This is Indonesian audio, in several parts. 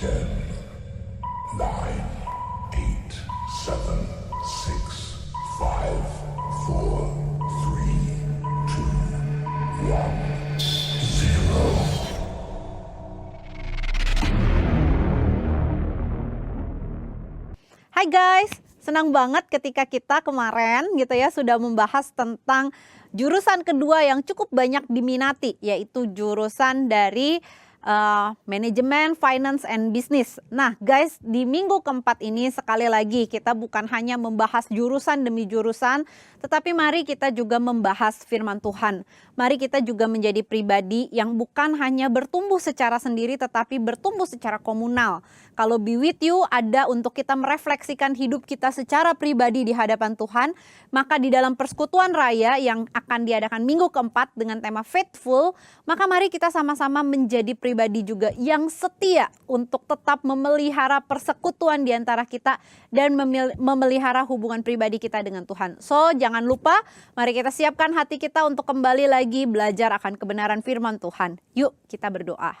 10, 9, 8, 7, 6, 5, 4, 3, 2, 1, 0. Hai guys, senang banget ketika kita kemarin gitu ya sudah membahas tentang jurusan kedua yang cukup banyak diminati, yaitu jurusan dari manajemen, finance, and business. Nah guys, di minggu keempat ini sekali lagi kita bukan hanya membahas jurusan demi jurusan, tetapi mari kita juga membahas firman Tuhan. Mari kita juga menjadi pribadi yang bukan hanya bertumbuh secara sendiri, tetapi bertumbuh secara komunal. Kalau Be With You ada untuk kita merefleksikan hidup kita secara pribadi di hadapan Tuhan, maka di dalam persekutuan raya yang akan diadakan minggu keempat dengan tema Faithful, maka mari kita sama-sama menjadi pribadi juga yang setia untuk tetap memelihara persekutuan di antara kita dan memelihara hubungan pribadi kita dengan Tuhan. So, jangan lupa, mari kita siapkan hati kita untuk kembali lagi belajar akan kebenaran firman Tuhan. Yuk, kita berdoa.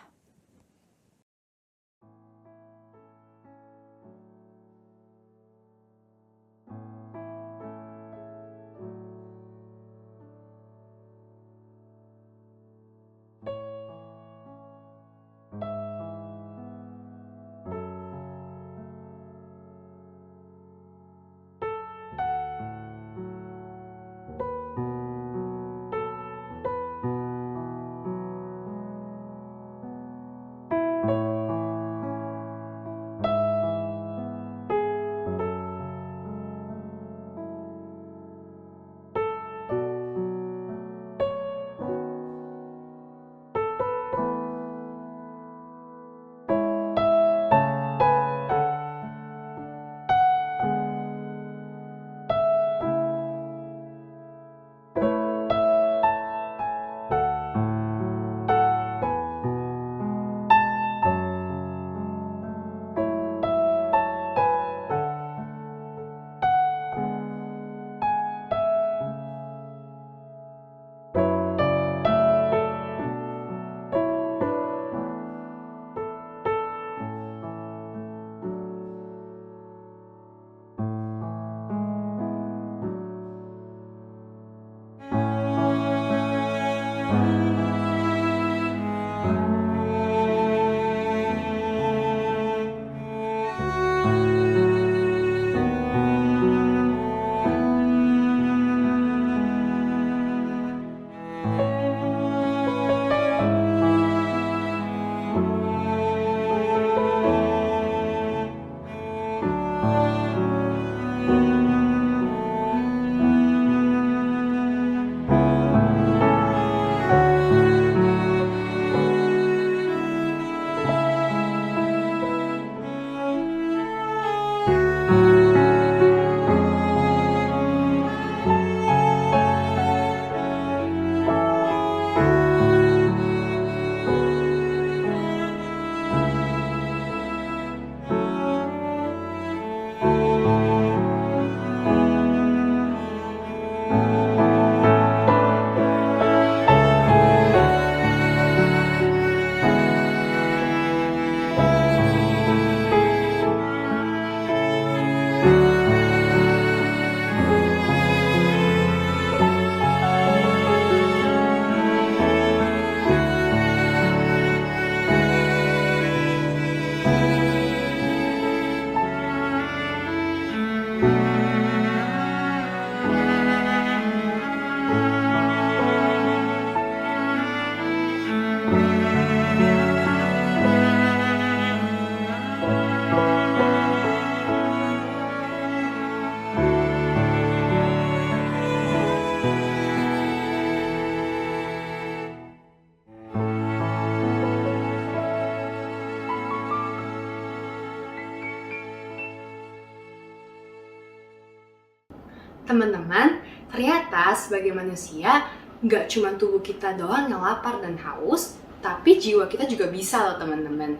Teman-teman, ternyata sebagai manusia, nggak cuma tubuh kita doang yang lapar dan haus, tapi jiwa kita juga bisa loh teman-teman.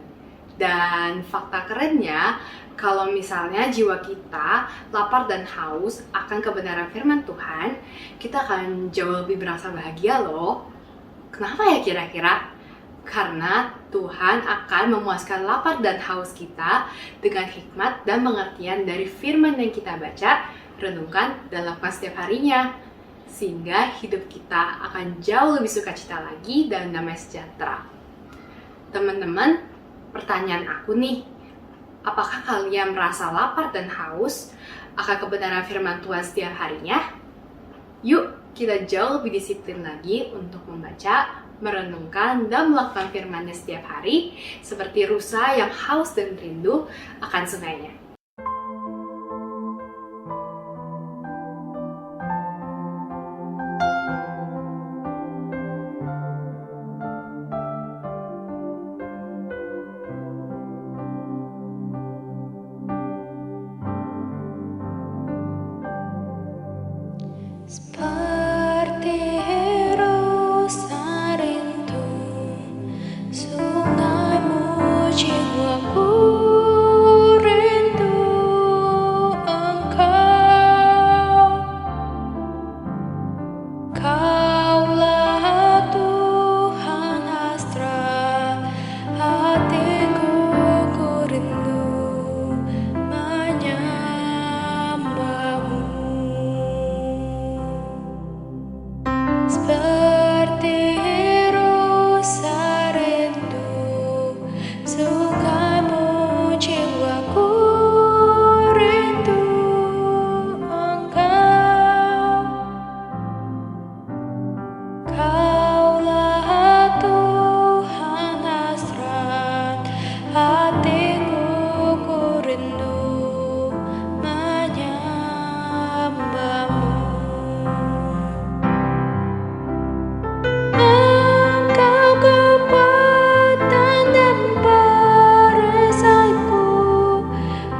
Dan fakta kerennya, kalau misalnya jiwa kita lapar dan haus akan kebenaran firman Tuhan, kita akan jauh lebih merasa bahagia loh. Kenapa ya kira-kira? Karena Tuhan akan memuaskan lapar dan haus kita dengan hikmat dan pengertian dari firman yang kita baca, renungkan, dan lakukan setiap harinya. Sehingga hidup kita akan jauh lebih sukacita lagi dan damai sejahtera. Teman-teman, pertanyaan aku nih, apakah kalian merasa lapar dan haus akan kebenaran firman Tuhan setiap harinya? Yuk, kita jauh lebih disiplin lagi untuk membaca, merenungkan, dan melakukan firman-Nya setiap hari, seperti rusa yang haus dan rindu akan sungainya. Seperti rusa rindu sungaimu, jiwaku rindu Engkau. Kaulah Tuhan hasrat hatiku, ku rindu menyembahmu. Seperti rusa rindu sungaimu, jiwaku rindu Engkau. Kaulah Tuhan hasrat hatiku, ku rindu menyembahmu. Engkau kekuatan dan perisaiku,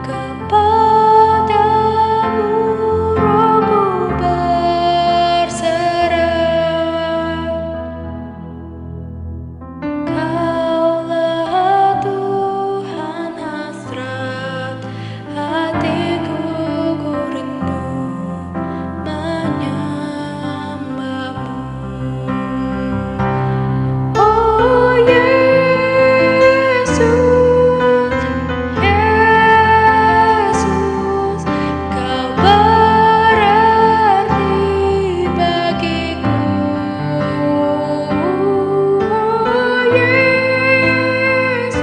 kepadamu rohku berserah. Kaulah Tuhan hasrat hatiku, ku rindu menyembahmu. Oh Yesus, Yesus, Kau berarti bagiku. Oh Yesus,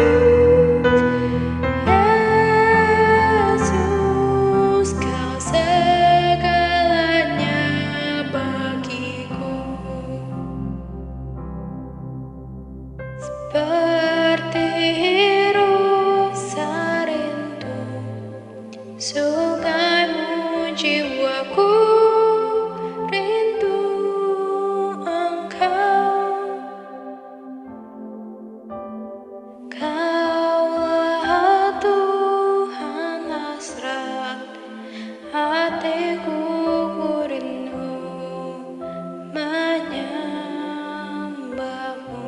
Yesus, Kau segalanya bagiku. Seperti rusa rindu sungaimu, jiwaku rindu Engkau. Kaulah Tuhan hasrat hatiku, ku rindu menyembahmu.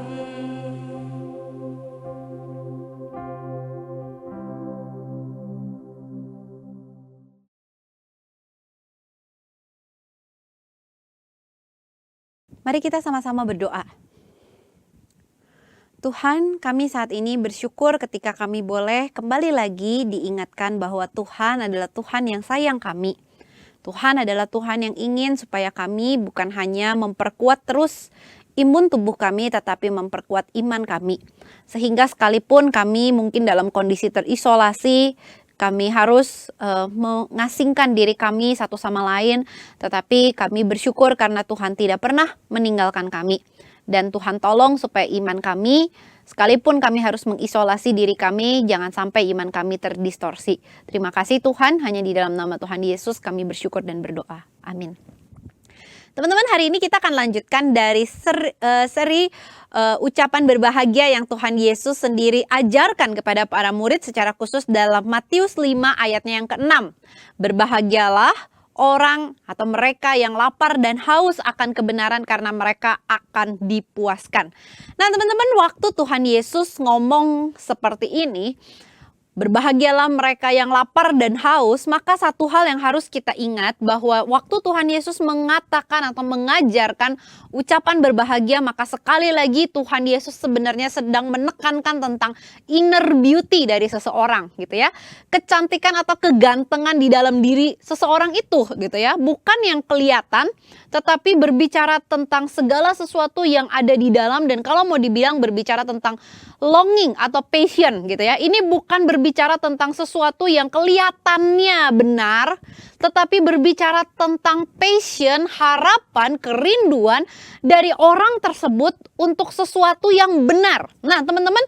Mari kita sama-sama berdoa. Tuhan, kami saat ini bersyukur ketika kami boleh kembali lagi diingatkan bahwa Tuhan adalah Tuhan yang sayang kami. Tuhan adalah Tuhan yang ingin supaya kami bukan hanya memperkuat terus imun tubuh kami, tetapi memperkuat iman kami. Sehingga sekalipun kami mungkin dalam kondisi terisolasi, kami harus mengasingkan diri kami satu sama lain, tetapi kami bersyukur karena Tuhan tidak pernah meninggalkan kami. Dan Tuhan tolong supaya iman kami, sekalipun kami harus mengisolasi diri kami, jangan sampai iman kami terdistorsi. Terima kasih Tuhan, hanya di dalam nama Tuhan Yesus kami bersyukur dan berdoa. Amin. Teman-teman, hari ini kita akan lanjutkan dari seri ucapan berbahagia yang Tuhan Yesus sendiri ajarkan kepada para murid secara khusus dalam Matius 5 ayatnya yang ke-6. Berbahagialah orang atau mereka yang lapar dan haus akan kebenaran karena mereka akan dipuaskan. Nah teman-teman, waktu Tuhan Yesus ngomong seperti ini, Berbahagialah mereka yang lapar dan haus, maka satu hal yang harus kita ingat bahwa waktu Tuhan Yesus mengatakan atau mengajarkan ucapan berbahagia, maka sekali lagi Tuhan Yesus sebenarnya sedang menekankan tentang inner beauty dari seseorang gitu ya. Kecantikan atau kegantengan di dalam diri seseorang itu gitu ya. Bukan yang kelihatan, tetapi berbicara tentang segala sesuatu yang ada di dalam, dan kalau mau dibilang berbicara tentang longing atau passion gitu ya. Ini bukan berbicara tentang sesuatu yang kelihatannya benar, tetapi berbicara tentang passion, harapan, kerinduan dari orang tersebut untuk sesuatu yang benar. Nah, teman-teman,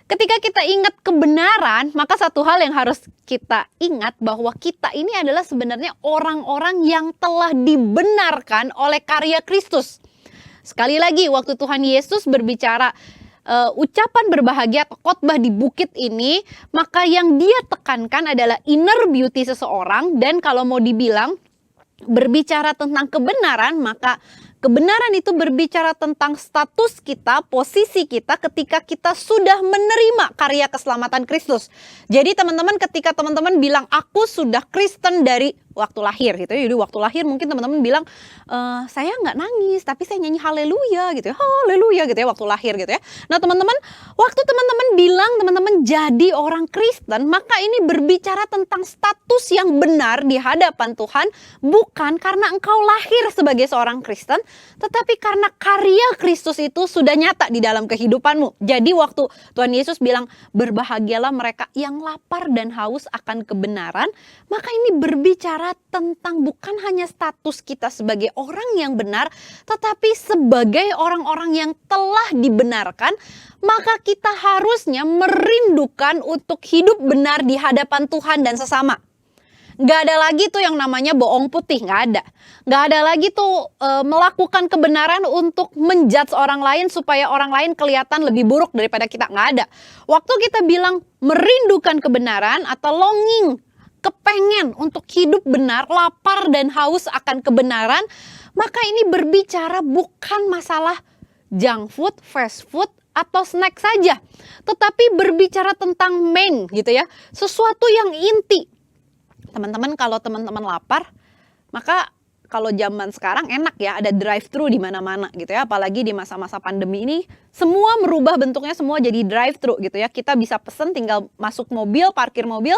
ketika kita ingat kebenaran, maka satu hal yang harus kita ingat bahwa kita ini adalah sebenarnya orang-orang yang telah dibenarkan oleh karya Kristus. Sekali lagi, waktu Tuhan Yesus berbicara ucapan berbahagia atau khotbah di bukit ini, maka yang dia tekankan adalah inner beauty seseorang. Dan kalau mau dibilang berbicara tentang kebenaran, maka kebenaran itu berbicara tentang status kita, posisi kita ketika kita sudah menerima karya keselamatan Kristus. Jadi teman-teman, ketika teman-teman bilang aku sudah Kristen dari waktu lahir gitu ya. Jadi waktu lahir mungkin teman-teman bilang saya nggak nangis tapi saya nyanyi haleluya gitu ya. Haleluya gitu ya waktu lahir gitu ya. Nah teman-teman, waktu teman-teman bilang teman-teman jadi orang Kristen, maka ini berbicara tentang status yang benar di hadapan Tuhan, bukan karena engkau lahir sebagai seorang Kristen, tetapi karena karya Kristus itu sudah nyata di dalam kehidupanmu. Jadi waktu Tuhan Yesus bilang berbahagialah mereka yang lapar dan haus akan kebenaran, maka ini berbicara tentang bukan hanya status kita sebagai orang yang benar, tetapi sebagai orang-orang yang telah dibenarkan, maka kita harusnya merindukan untuk hidup benar di hadapan Tuhan dan sesama. Gak ada lagi tuh yang namanya bohong putih, gak ada. Gak ada lagi tuh melakukan kebenaran untuk menjudge orang lain supaya orang lain kelihatan lebih buruk daripada kita, gak ada. Waktu kita bilang merindukan kebenaran atau longing, kepengen untuk hidup benar, lapar dan haus akan kebenaran, maka ini berbicara bukan masalah junk food, fast food, atau snack saja, tetapi berbicara tentang main gitu ya, sesuatu yang inti. Teman-teman, kalau teman-teman lapar, maka kalau zaman sekarang enak ya, ada drive-thru di mana-mana gitu ya, apalagi di masa-masa pandemi ini, semua merubah bentuknya, semua jadi drive-thru gitu ya. Kita bisa pesen, tinggal masuk mobil, parkir mobil,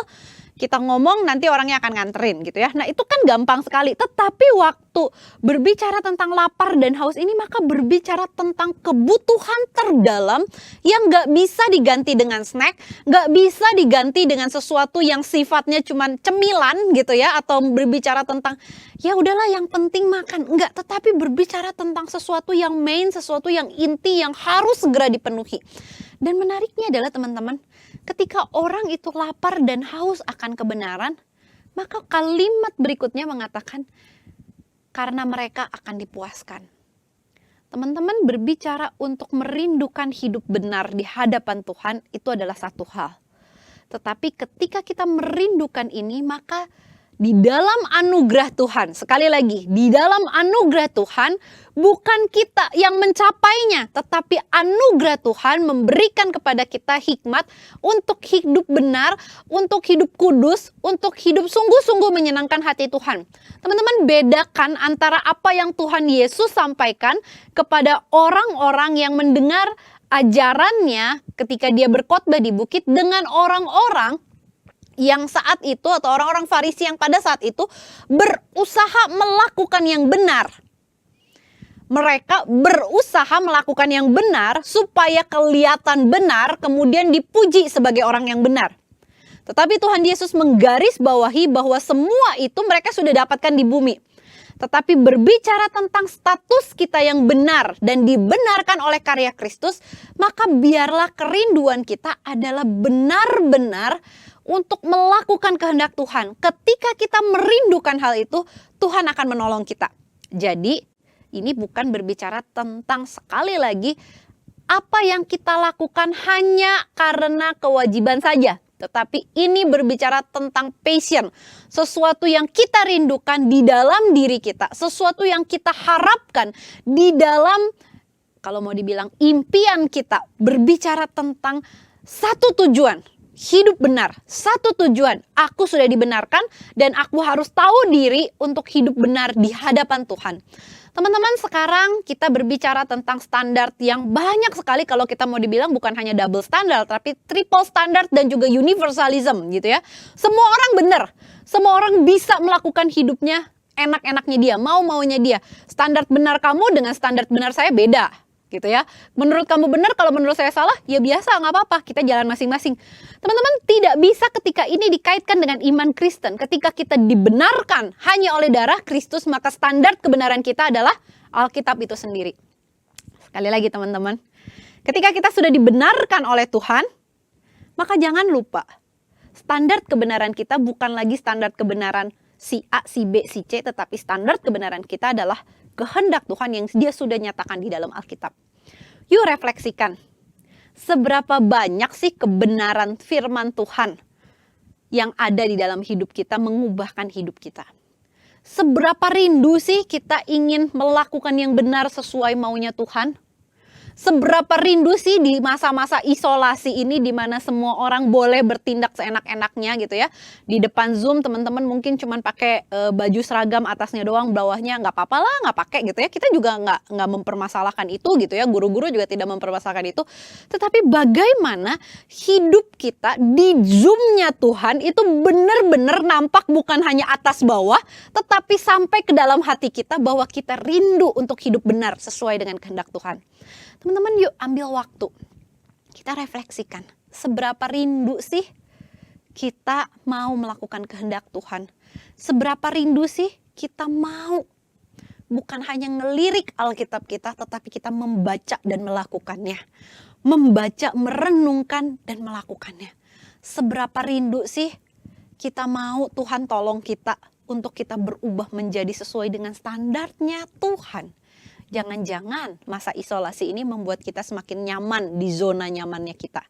kita ngomong, nanti orangnya akan nganterin gitu ya. Nah itu kan gampang sekali. Tetapi waktu berbicara tentang lapar dan haus ini, maka berbicara tentang kebutuhan terdalam yang gak bisa diganti dengan snack, gak bisa diganti dengan sesuatu yang sifatnya cuman cemilan gitu ya, atau berbicara tentang ya udahlah yang penting makan. Enggak, tetapi berbicara tentang sesuatu yang main, sesuatu yang inti yang harus segera dipenuhi. Dan menariknya adalah teman-teman, ketika orang itu lapar dan haus akan kebenaran, maka kalimat berikutnya mengatakan, karena mereka akan dipuaskan. Teman-teman, berbicara untuk merindukan hidup benar di hadapan Tuhan, itu adalah satu hal. Tetapi ketika kita merindukan ini, maka di dalam anugerah Tuhan, sekali lagi, di dalam anugerah Tuhan, bukan kita yang mencapainya, tetapi anugerah Tuhan memberikan kepada kita hikmat untuk hidup benar, untuk hidup kudus, untuk hidup sungguh-sungguh menyenangkan hati Tuhan. Teman-teman, bedakan antara apa yang Tuhan Yesus sampaikan kepada orang-orang yang mendengar ajarannya ketika dia berkhotbah di bukit dengan orang-orang yang saat itu atau orang-orang Farisi yang pada saat itu berusaha melakukan yang benar. Mereka berusaha melakukan yang benar supaya kelihatan benar, kemudian dipuji sebagai orang yang benar. Tetapi Tuhan Yesus menggarisbawahi bahwa semua itu mereka sudah dapatkan di bumi. Tetapi berbicara tentang status kita yang benar dan dibenarkan oleh karya Kristus, maka biarlah kerinduan kita adalah benar-benar untuk melakukan kehendak Tuhan. Ketika kita merindukan hal itu, Tuhan akan menolong kita. Jadi, ini bukan berbicara tentang sekali lagi apa yang kita lakukan hanya karena kewajiban saja. Tetapi ini berbicara tentang passion, sesuatu yang kita rindukan di dalam diri kita, sesuatu yang kita harapkan di dalam, kalau mau dibilang impian kita, berbicara tentang satu tujuan, hidup benar. Satu tujuan, aku sudah dibenarkan dan aku harus tahu diri untuk hidup benar di hadapan Tuhan. Teman-teman, sekarang kita berbicara tentang standar yang banyak sekali, kalau kita mau dibilang bukan hanya double standard, tapi triple standard dan juga universalism gitu ya. Semua orang benar, semua orang bisa melakukan hidupnya enak-enaknya dia, mau-maunya dia. Standar benar kamu dengan standar benar saya beda gitu ya. Menurut kamu benar, kalau menurut saya salah, ya biasa, nggak apa-apa, kita jalan masing-masing. Teman-teman, tidak bisa ketika ini dikaitkan dengan iman Kristen. Ketika kita dibenarkan hanya oleh darah Kristus, maka standar kebenaran kita adalah Alkitab itu sendiri. Sekali lagi teman-teman, ketika kita sudah dibenarkan oleh Tuhan, maka jangan lupa, standar kebenaran kita bukan lagi standar kebenaran si A, si B, si C, tetapi standar kebenaran kita adalah kehendak Tuhan yang dia sudah nyatakan di dalam Alkitab. Yuk refleksikan, seberapa banyak sih kebenaran firman Tuhan yang ada di dalam hidup kita mengubahkan hidup kita? Seberapa rindu sih kita ingin melakukan yang benar sesuai maunya Tuhan? Seberapa rindu sih di masa-masa isolasi ini di mana semua orang boleh bertindak seenak-enaknya gitu ya. Di depan Zoom teman-teman mungkin cuma pakai baju seragam atasnya doang, bawahnya nggak apa-apa lah, nggak pakai gitu ya. Kita juga nggak mempermasalahkan itu gitu ya. Guru-guru juga tidak mempermasalahkan itu. Tetapi bagaimana hidup kita di Zoom-nya Tuhan itu benar-benar nampak bukan hanya atas bawah, tetapi sampai ke dalam hati kita bahwa kita rindu untuk hidup benar sesuai dengan kehendak Tuhan. Teman-teman, yuk ambil waktu, kita refleksikan, seberapa rindu sih kita mau melakukan kehendak Tuhan? Seberapa rindu sih kita mau bukan hanya ngelirik Alkitab kita, tetapi kita membaca dan melakukannya. Membaca, merenungkan, dan melakukannya. Seberapa rindu sih kita mau Tuhan tolong kita untuk kita berubah menjadi sesuai dengan standarnya Tuhan. Jangan-jangan masa isolasi ini membuat kita semakin nyaman di zona nyamannya kita.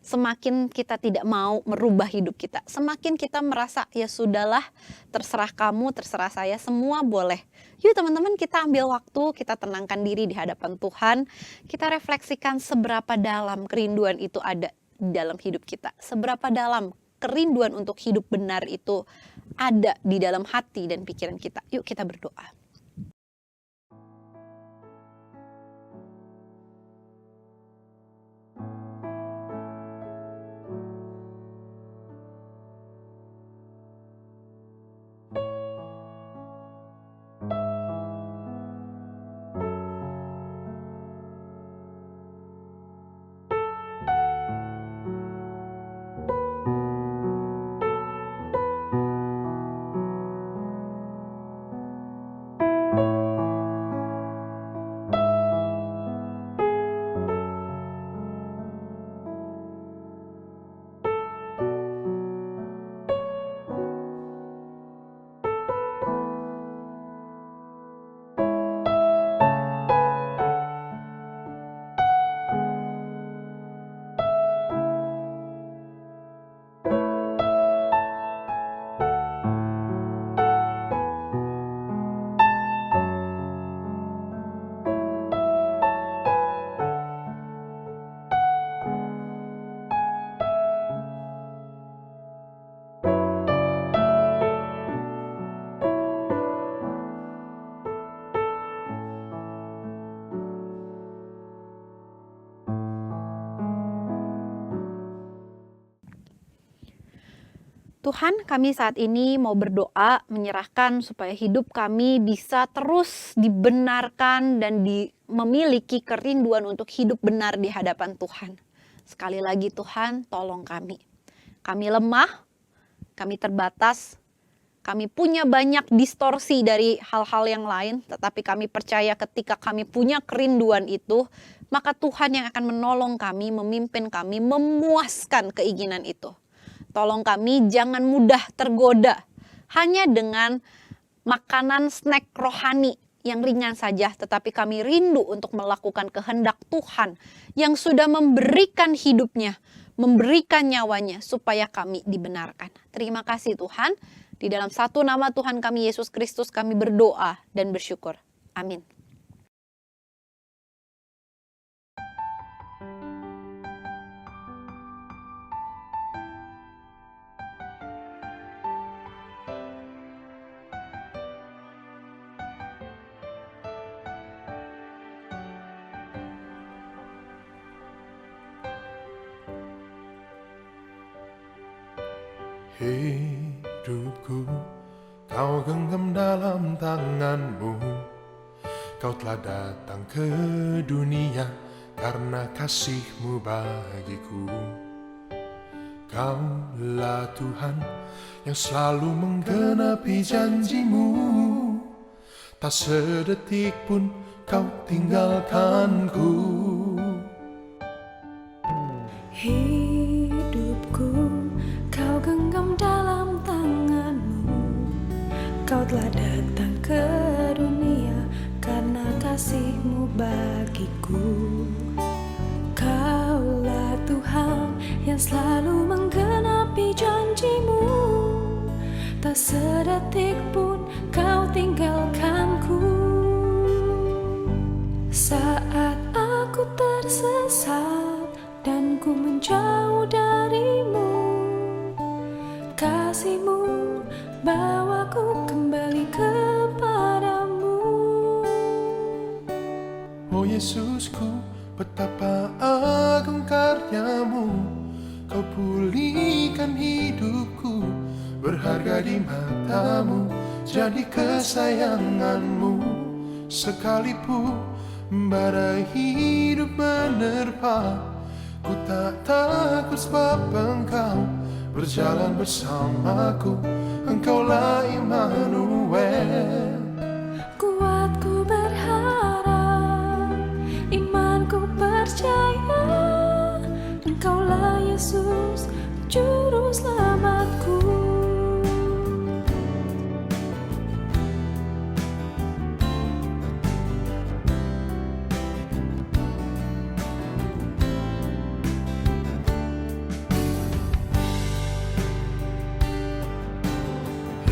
Semakin kita tidak mau merubah hidup kita. Semakin kita merasa ya sudahlah, terserah kamu, terserah saya, semua boleh. Yuk teman-teman, kita ambil waktu, kita tenangkan diri di hadapan Tuhan. Kita refleksikan seberapa dalam kerinduan itu ada di dalam hidup kita. Seberapa dalam kerinduan untuk hidup benar itu ada di dalam hati dan pikiran kita. Yuk kita berdoa. Tuhan, kami saat ini mau berdoa menyerahkan supaya hidup kami bisa terus dibenarkan dan memiliki kerinduan untuk hidup benar di hadapan Tuhan. Sekali lagi Tuhan, tolong kami. Kami lemah, kami terbatas, kami punya banyak distorsi dari hal-hal yang lain, tetapi kami percaya ketika kami punya kerinduan itu, maka Tuhan yang akan menolong kami, memimpin kami, memuaskan keinginan itu. Tolong kami jangan mudah tergoda hanya dengan makanan snack rohani yang ringan saja, tetapi kami rindu untuk melakukan kehendak Tuhan yang sudah memberikan hidupnya, memberikan nyawanya supaya kami dibenarkan. Terima kasih Tuhan, di dalam satu nama Tuhan kami Yesus Kristus kami berdoa dan bersyukur. Amin. Hidupku kau genggam dalam tanganmu. Kau telah datang ke dunia karena kasih-Mu bagiku. Kaulah Tuhan yang selalu menggenapi janji-Mu. Tak sedetik pun kau tinggalkanku. Hidupku kau genggam dalam tanganmu. Kau telah datang ke dunia karena kasih-Mu bagiku. Kaulah Tuhan yang selalu menggenapi janji-Mu. Tak sedetik pun kau tinggalkanku. Saat aku tersesat dan ku menjauh dari-Mu, kasih-Mu bawaku kembali kepadamu. Oh Yesusku, betapa agung karya-Mu. Kau pulihkan hidupku, berharga di mata-Mu, jadi kesayangan-Mu. Sekalipun badai hidup menerpa, ku tak takut sebab Engkau berjalan bersamaku. Engkaulah Immanuel. Kuatku berharap, imanku percaya, Engkaulah Yesus, Juru Selamatku.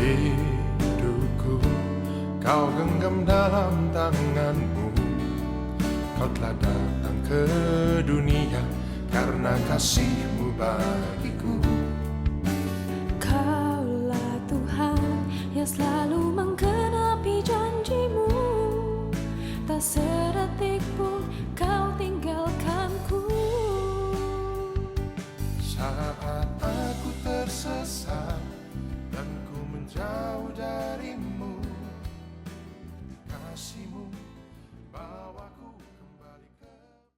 Hidupku kau genggam dalam tangan-Mu. Kau telah datang ke dunia karena kasih-Mu bagiku. Kaulah Tuhan yang selalu menggenapi janji-Mu. Tak